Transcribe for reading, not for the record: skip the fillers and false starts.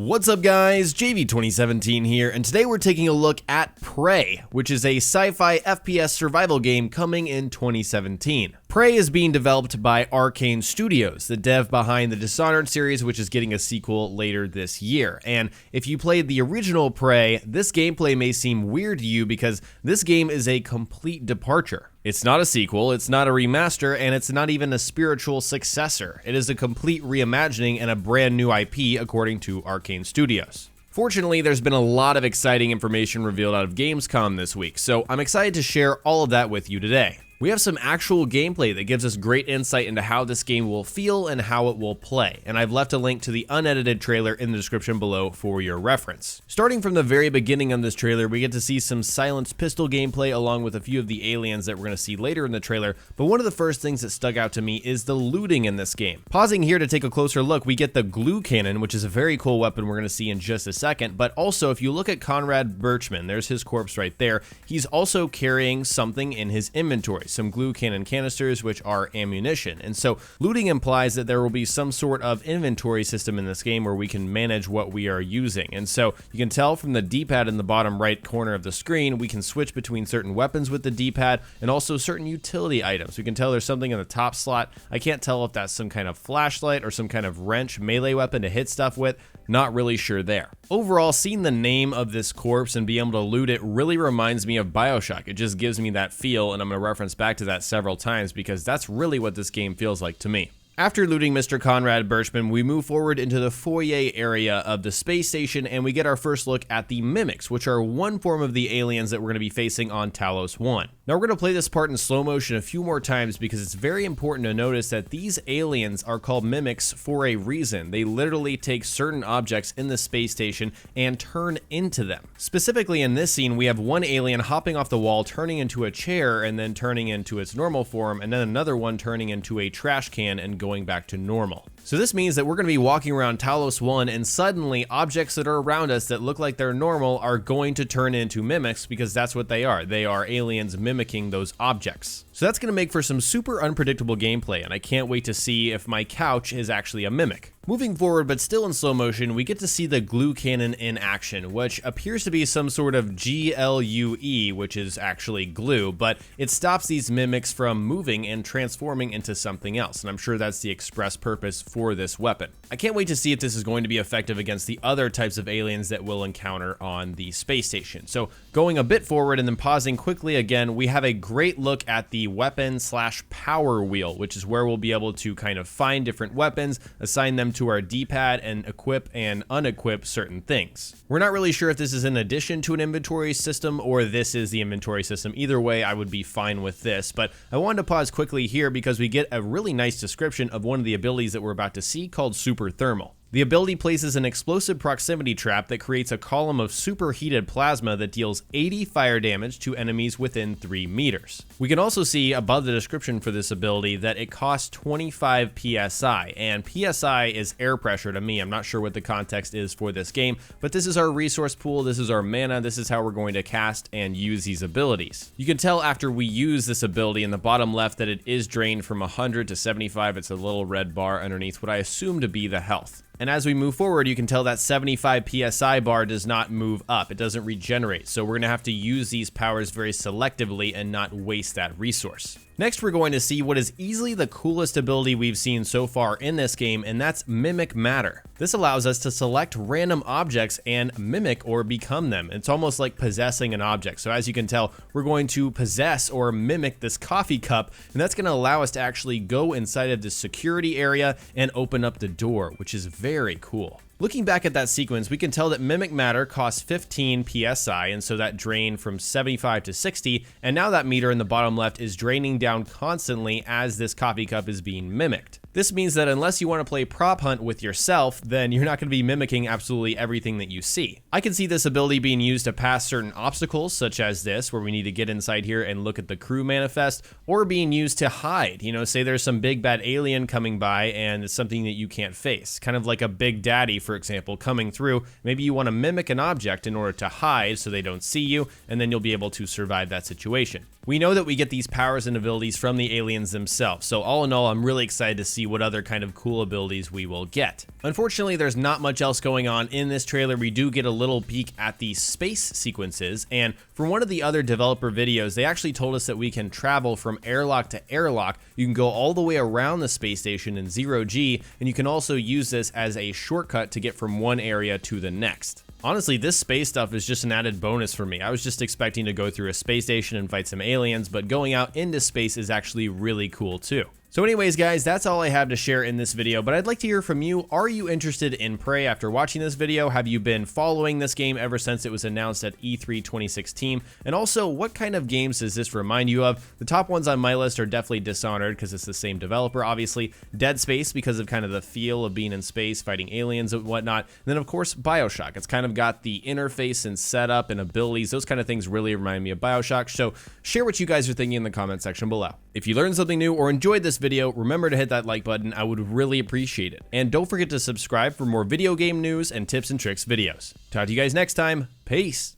What's up guys, JV2017 here, and today we're taking a look at Prey, which is a sci-fi FPS survival game coming in 2017. Prey is being developed by Arkane Studios, the dev behind the Dishonored series, which is getting a sequel later this year. And if you played the original Prey, this gameplay may seem weird to you because this game is a complete departure. It's not a sequel, it's not a remaster, and it's not even a spiritual successor. It is a complete reimagining and a brand new IP according to Arkane Studios. Fortunately, there's been a lot of exciting information revealed out of Gamescom this week, so I'm excited to share all of that with you today. We have some actual gameplay that gives us great insight into how this game will feel and how it will play, and I've left a link to the unedited trailer in the description below for your reference. Starting from the very beginning of this trailer, we get to see some silenced pistol gameplay along with a few of the aliens that we're going to see later in the trailer, but one of the first things that stuck out to me is the looting in this game. Pausing here to take a closer look, we get the Gloo cannon, which is a very cool weapon we're going to see in just a second, but also if you look at Conrad Birchman, there's his corpse right there, he's also carrying something in his inventory. Some glue cannon canisters, which are ammunition. And so looting implies that there will be some sort of inventory system in this game where we can manage what we are using. And so you can tell from the D-pad in the bottom right corner of the screen, we can switch between certain weapons with the D-pad and also certain utility items. We can tell there's something in the top slot. I can't tell if that's some kind of flashlight or some kind of wrench melee weapon to hit stuff with. Not really sure there. Overall, seeing the name of this corpse and being able to loot it really reminds me of BioShock. It just gives me that feel, and I'm going to reference back to that several times because that's really what this game feels like to me. After looting Mr. Conrad Birchman, we move forward into the foyer area of the space station and we get our first look at the Mimics, which are one form of the aliens that we're going to be facing on Talos 1. Now we're going to play this part in slow motion a few more times because it's very important to notice that these aliens are called Mimics for a reason. They literally take certain objects in the space station and turn into them. Specifically in this scene, we have one alien hopping off the wall, turning into a chair and then turning into its normal form, and then another one turning into a trash can and going back to normal. So this means that we're going to be walking around Talos 1 and suddenly objects that are around us that look like they're normal are going to turn into mimics because that's what they are. They are aliens mimicking those objects. So that's going to make for some super unpredictable gameplay, and I can't wait to see if my couch is actually a mimic. Moving forward, but still in slow motion, we get to see the glue cannon in action, which appears to be some sort of GLUE, which is actually glue, but it stops these mimics from moving and transforming into something else, and I'm sure that's the express purpose for this weapon. I can't wait to see if this is going to be effective against the other types of aliens that we'll encounter on the space station. So going a bit forward and then pausing quickly again, we have a great look at the weapon / power wheel, which is where we'll be able to kind of find different weapons, assign them to our D-pad, and equip and unequip certain things. We're not really sure if this is in addition to an inventory system or this is the inventory system. Either way, I would be fine with this, but I wanted to pause quickly here because we get a really nice description of one of the abilities that we're about to see called Super Thermal. The ability places an explosive proximity trap that creates a column of superheated plasma that deals 80 fire damage to enemies within 3 meters. We can also see above the description for this ability that it costs 25 PSI, and PSI is air pressure to me. I'm not sure what the context is for this game, but this is our resource pool, this is our mana, this is how we're going to cast and use these abilities. You can tell after we use this ability in the bottom left that it is drained from 100 to 75. It's a little red bar underneath what I assume to be the health. And as we move forward, you can tell that 75 PSI bar does not move up. It doesn't regenerate. So we're going to have to use these powers very selectively and not waste that resource. Next, we're going to see what is easily the coolest ability we've seen so far in this game, and that's Mimic Matter. This allows us to select random objects and mimic or become them. It's almost like possessing an object. So as you can tell, we're going to possess or mimic this coffee cup, and that's going to allow us to actually go inside of the security area and open up the door, which is very cool. Looking back at that sequence, we can tell that Mimic Matter costs 15 PSI, and so that drained from 75 to 60, and now that meter in the bottom left is draining down constantly as this coffee cup is being mimicked. This means that unless you want to play prop hunt with yourself, then you're not going to be mimicking absolutely everything that you see. I can see this ability being used to pass certain obstacles, such as this, where we need to get inside here and look at the crew manifest, or being used to hide. You know, say there's some big bad alien coming by and it's something that you can't face. Kind of like a Big Daddy, for example, coming through. Maybe you want to mimic an object in order to hide so they don't see you, and then you'll be able to survive that situation. We know that we get these powers and abilities from the aliens themselves, so all in all, I'm really excited to see what other kind of cool abilities we will get. Unfortunately, there's not much else going on in this trailer. We do get a little peek at the space sequences, and from one of the other developer videos, they actually told us that we can travel from airlock to airlock. You can go all the way around the space station in 0G, and you can also use this as a shortcut to get from one area to the next. Honestly, this space stuff is just an added bonus for me. I was just expecting to go through a space station and fight some aliens, but going out into space is actually really cool too. So anyways, guys, that's all I have to share in this video, but I'd like to hear from you. Are you interested in Prey after watching this video? Have you been following this game ever since it was announced at E3 2016? And also, what kind of games does this remind you of? The top ones on my list are definitely Dishonored, because it's the same developer, obviously. Dead Space, because of kind of the feel of being in space, fighting aliens and whatnot. And then, of course, Bioshock. It's kind of got the interface and setup and abilities. Those kind of things really remind me of Bioshock. So share what you guys are thinking in the comment section below. If you learned something new or enjoyed this video, remember to hit that like button. I would really appreciate it. And don't forget to subscribe for more video game news and tips and tricks videos. Talk to you guys next time. Peace.